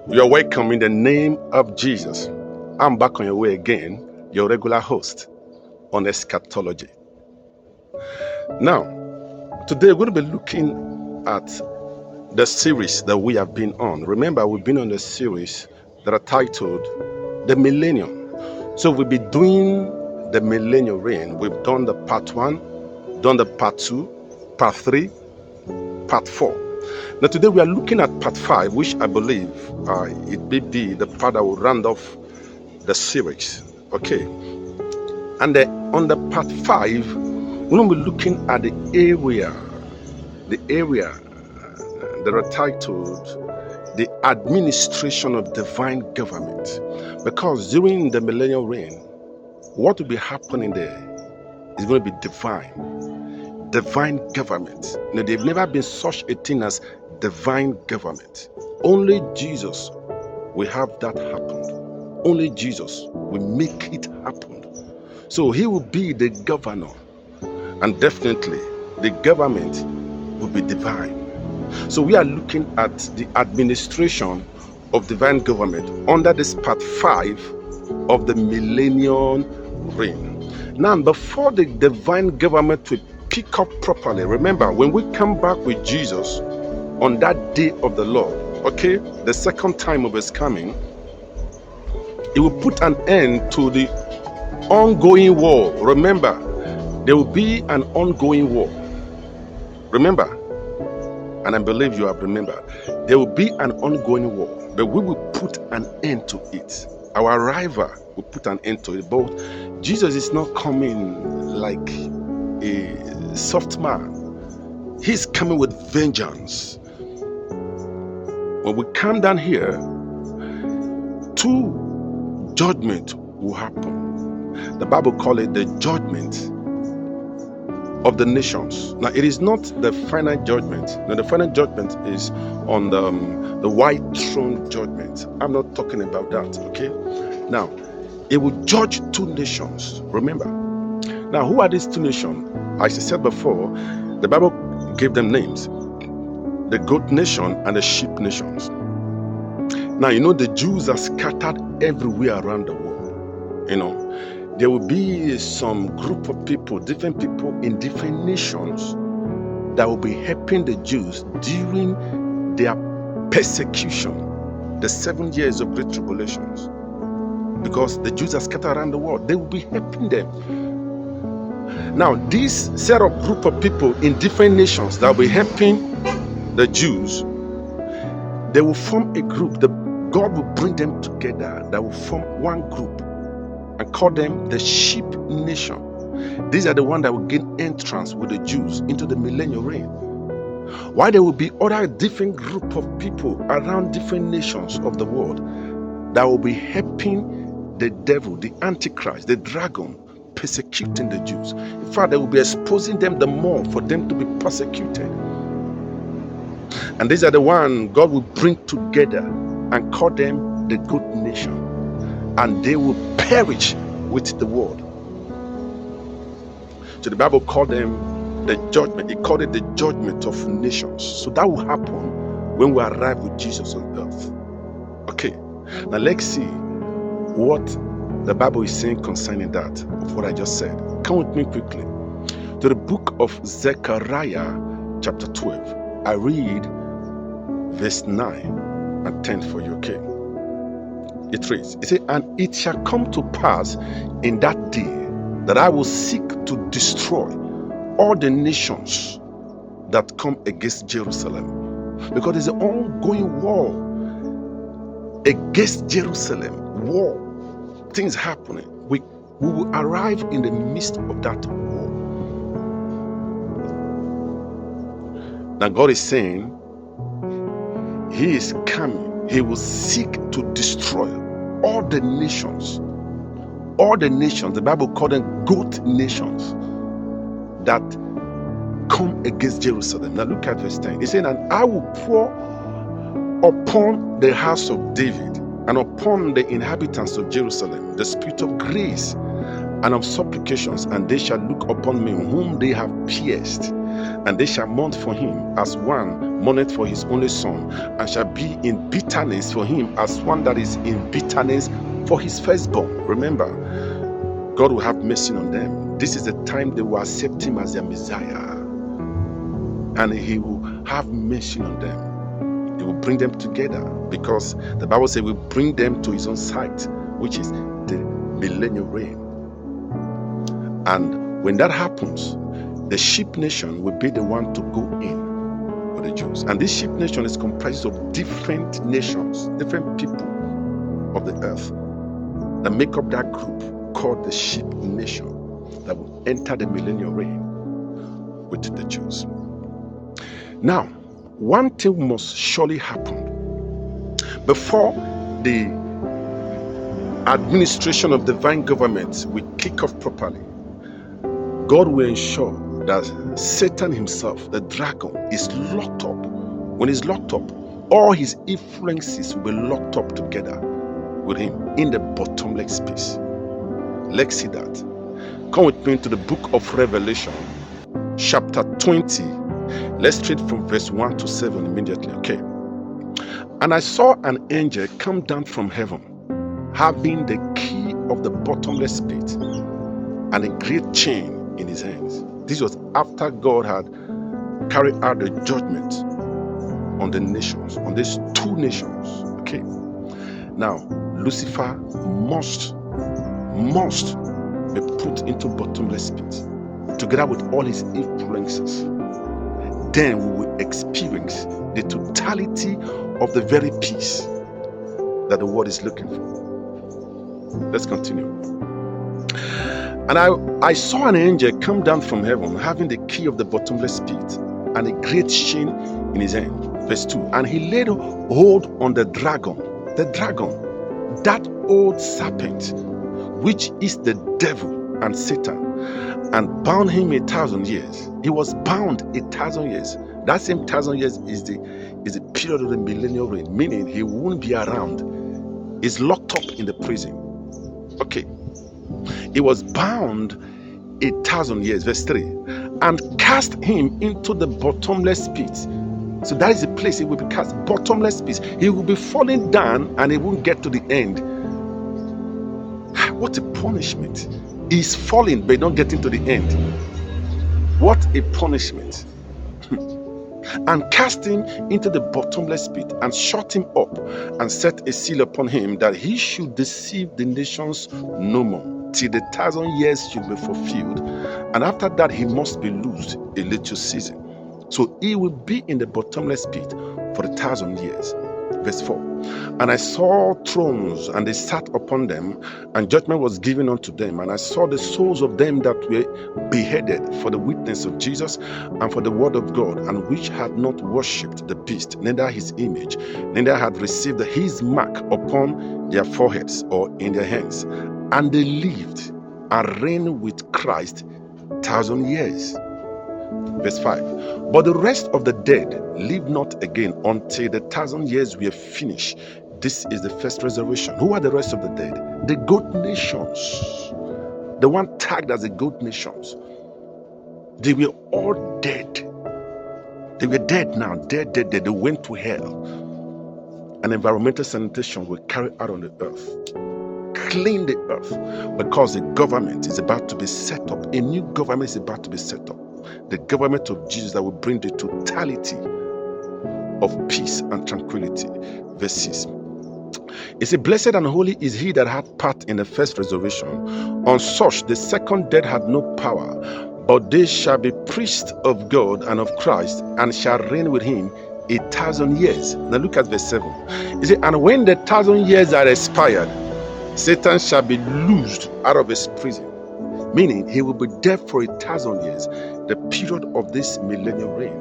You're welcome in the name of Jesus. I'm back on your way again, your regular host on eschatology. Now, today we're going to be looking at the series that we have been on. Remember, we've been on a series that are titled The Millennium. So we'll be doing the Millennium Reign. We've done the part 1, done the part 2, part 3, part 4. Now today we are looking at part 5, which I believe it may be the part that will round off the series. Okay. And on the part 5, we're going to be looking at the area that are titled the administration of divine government. Because during the millennial reign, what will be happening there is going to be divine government. Now, there's never been such a thing as divine government. Only Jesus will have that happen. Only Jesus will make it happen. So he will be the governor, and definitely the government will be divine. So we are looking at the administration of divine government under this part 5 of the millennium reign. Now, before the divine government will pick up properly, remember, when we come back with Jesus on that day of the Lord, okay, the second time of his coming, it will put an end to the ongoing war. Remember, there will be an ongoing war. Remember, and I believe you have remembered, there will be an ongoing war, but we will put an end to it. Our arrival will put an end to it. But Jesus is not coming like a soft man. He's coming with vengeance. When we come down here, 2 judgments will happen. The Bible calls it the judgment of the nations. Now, it is not the final judgment. Now, the final judgment is on the white throne judgment. I'm not talking about that, okay? Now, it will judge 2 nations. Remember. Now, who are these 2 nations? As I said before, the Bible gave them names. The goat nation and the sheep nations. Now, the Jews are scattered everywhere around the world. There will be some group of people, different people in different nations that will be helping the Jews during their persecution, the 7 years of great tribulations. Because the Jews are scattered around the world, they will be helping them. Now, this set of group of people in different nations that will be helping the Jews, they will form a group. God will bring them together, that will form one group and call them the sheep nation. These are the ones that will gain entrance with the Jews into the millennial reign. While there will be other different group of people around different nations of the world that will be helping the devil, the Antichrist, the dragon, persecuting the Jews. In fact, they will be exposing them the more for them to be persecuted. And these are the ones God will bring together and call them the good nation. And they will perish with the world. So the Bible called them the judgment. It called it the judgment of nations. So that will happen when we arrive with Jesus on earth. Okay. Now let's see what the Bible is saying concerning that, of what I just said. Come with me quickly to the book of Zechariah chapter 12. I read verse 9 and 10 for you, okay? It reads, it says, and it shall come to pass in that day that I will seek to destroy all the nations that come against Jerusalem. Because there's an ongoing war against Jerusalem. War. Things happening. We will arrive in the midst of that war. Now God is saying, He is coming. He will seek to destroy all the nations. All the nations, the Bible called them goat nations, that come against Jerusalem. Now look at verse 10. It said, and I will pour upon the house of David and upon the inhabitants of Jerusalem the spirit of grace and of supplications, and they shall look upon me whom they have pierced, And they shall mourn for him as one mourneth for his only son, and shall be in bitterness for him as one that is in bitterness for his firstborn. Remember, God will have mercy on them. This is the time they will accept him as their Messiah, and he will have mercy on them. He will bring them together, because the Bible says we will bring them to his own sight, which is the millennial reign. And when that happens, the sheep nation will be the one to go in with the Jews. And this sheep nation is comprised of different nations, different people of the earth that make up that group called the sheep nation that will enter the millennial reign with the Jews. Now, one thing must surely happen before the administration of divine government will kick off properly. God will ensure that Satan himself, the dragon, is locked up. When he's locked up, all his influences will be locked up together with him in the bottomless pit. Let's see that. Come with me to the book of Revelation, chapter 20. Let's read from verse 1 to 7 immediately. Okay. And I saw an angel come down from heaven, having the key of the bottomless pit and a great chain in his hands. This was after God had carried out the judgment on the nations, on these two nations. Okay. Now, Lucifer must be put into bottomless pit together with all his influences. Then we will experience the totality of the very peace that the world is looking for. Let's continue. And I saw an angel come down from heaven, having the key of the bottomless pit and a great chain in his hand. Verse 2. And he laid hold on the dragon, that old serpent, which is the devil and Satan, and bound him 1,000 years. He was bound 1,000 years. That same 1,000 years is the period of the millennial reign, meaning he won't be around. He's locked up in the prison. Okay. He was bound 1,000 years, verse 3, and cast him into the bottomless pit. So that is the place he will be cast, bottomless pit. He will be falling down and he won't get to the end. What a punishment. He's falling but not getting to the end. What a punishment. And cast him into the bottomless pit and shut him up and set a seal upon him, that he should deceive the nations no more, till the 1,000 years should be fulfilled, and after that he must be loosed a little season. So he will be in the bottomless pit for 1,000 years. Verse 4. And I saw thrones, and they sat upon them, and judgment was given unto them. And I saw the souls of them that were beheaded for the witness of Jesus and for the word of God, and which had not worshipped the beast, neither his image, neither had received his mark upon their foreheads or in their hands. And they lived and reigned with Christ 1,000 years. Verse 5. But the rest of the dead lived not again until the 1,000 years were finished. This is the first resurrection. Who are the rest of the dead? The goat nations. The one tagged as the goat nations. They were all dead. They were dead now. Dead. They went to hell. An environmental sanitation will carry out on the earth. Clean the earth. Because the government is about to be set up. A new government is about to be set up. The government of Jesus that will bring the totality of peace and tranquility. Verse 6. It says, blessed and holy is he that had part in the first resurrection. On such the second death had no power, but they shall be priests of God and of Christ, and shall reign with him 1,000 years. Now look at verse 7. It says, and when the 1,000 years are expired, Satan shall be loosed out of his prison. Meaning he will be dead for 1,000 years, the period of this millennial reign.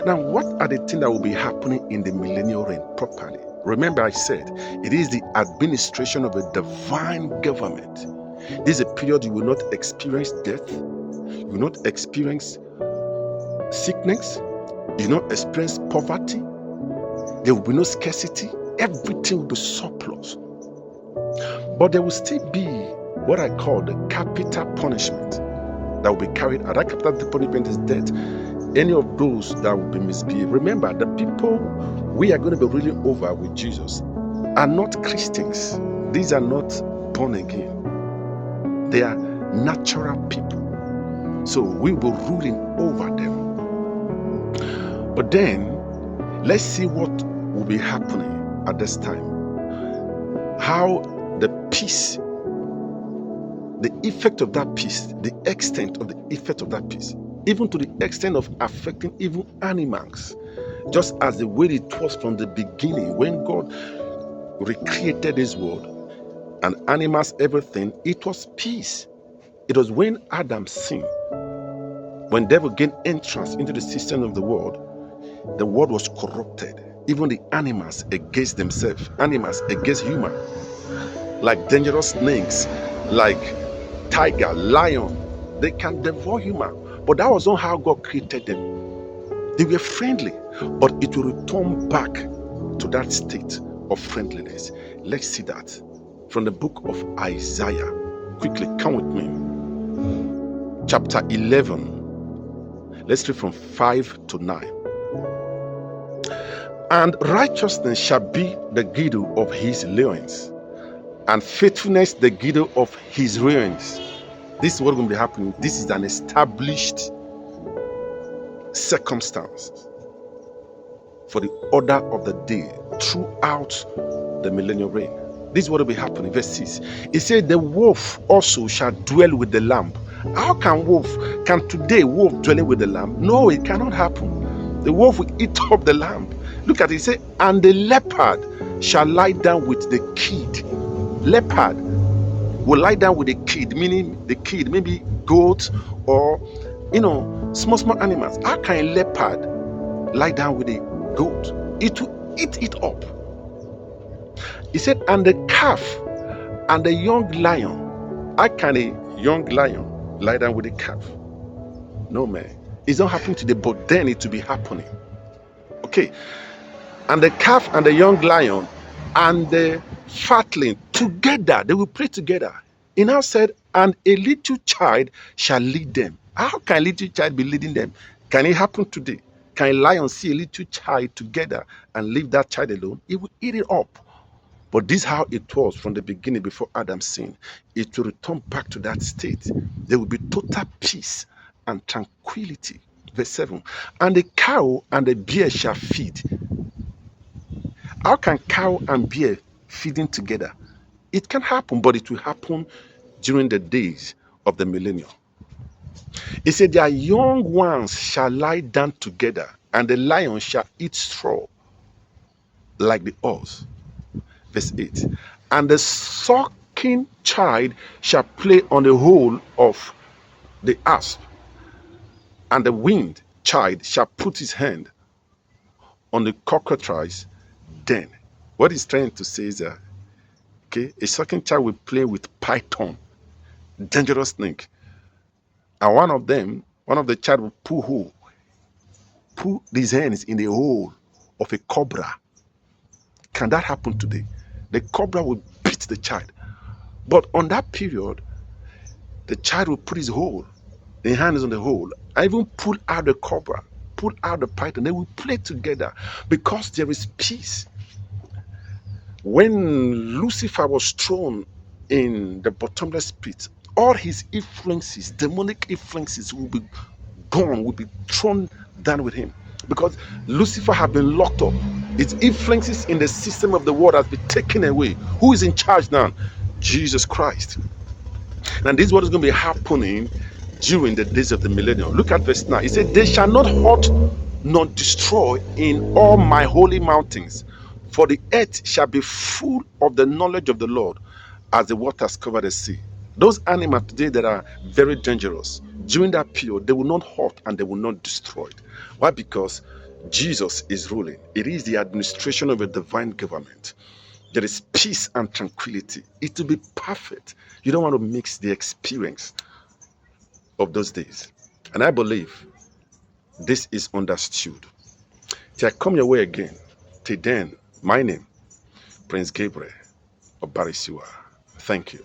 Now, what are the things that will be happening in the millennial reign properly? Remember, I said it is the administration of a divine government. This is a period you will not experience death, you will not experience sickness, you will not experience poverty, there will be no scarcity, everything will be surplus. But there will still be what I call the capital punishment that will be carried out. That capital punishment is death. Any of those that will be misbehaved. Remember, the people we are going to be ruling over with Jesus are not Christians. These are not born again. They are natural people. So we will be ruling over them. But then, let's see what will be happening at this time. How the peace, the effect of that peace, the extent of the effect of that peace, even to the extent of affecting even animals, just as the way it was from the beginning when God recreated this world and animals, everything, it was peace. It was when Adam sinned, when devil gained entrance into the system of the world was corrupted. Even the animals against themselves, animals against human, like dangerous snakes, like tiger, lion, they can devour human. But that was not how God created them. They were friendly, but it will return back to that state of friendliness. Let's see that from the book of Isaiah. Quickly, come with me. Chapter 11. Let's read from 5 to 9. And righteousness shall be the girdle of his loins, and faithfulness the girdle of his reins. This is what will be happening. This is an established circumstance for the order of the day throughout the millennial reign. This is what will be happening. Verse 6. It said, the wolf also shall dwell with the lamb. How can today wolf dwelling with the lamb? No, it cannot happen. The wolf will eat up the lamb. Look at it. It said, and the leopard shall lie down with the kid. Leopard will lie down with a kid, meaning the kid, maybe goat or small animals. How can a leopard lie down with a goat? It will eat it up. He said, and the calf and the young lion. How can a young lion lie down with a calf? No, man. It's not happening today, but then it will be happening. Okay. And the calf and the young lion and the fatling together, they will play together. He now said, and a little child shall lead them. How can a little child be leading them? Can it happen today? Can a lion see a little child together and leave that child alone? It will eat it up. But this is how it was from the beginning before Adam sinned. It will return back to that state. There will be total peace and tranquility. Verse 7. And the cow and the bear shall feed. How can cow and bear feeding together? It can happen, but it will happen during the days of the millennium. It said, their young ones shall lie down together, and the lion shall eat straw like the ox. Verse 8. And the sucking child shall play on the hole of the asp, and the weaned child shall put his hand on the cockatrice den. What he's trying to say is that, a sucking child will play with python, dangerous snake, and one of the child will put his hands in the hole of a cobra. Can that happen today? The cobra will beat the child, but on that period, the child will put his hands on the hole, and even pull out the cobra, pull out the python. They will play together because there is peace. When Lucifer was thrown in the bottomless pit, all his influences, demonic influences, will be gone, will be thrown down with him, because Lucifer had been locked up. Its influences in the system of the world has been taken away. Who is in charge now? Jesus Christ. And this is what is going to be happening during the days of the millennium. Look at verse 9. It said, they shall not hurt nor destroy in all my holy mountains, for the earth shall be full of the knowledge of the Lord as the waters cover the sea. Those animals today that are very dangerous, during that period, they will not hurt and they will not destroy it. Why? Because Jesus is ruling. It is the administration of a divine government. There is peace and tranquility. It will be perfect. You don't want to mix the experience of those days. And I believe this is understood. Till I come your way again, till then, my name, Prince Gabriel of Barisiwa. Thank you.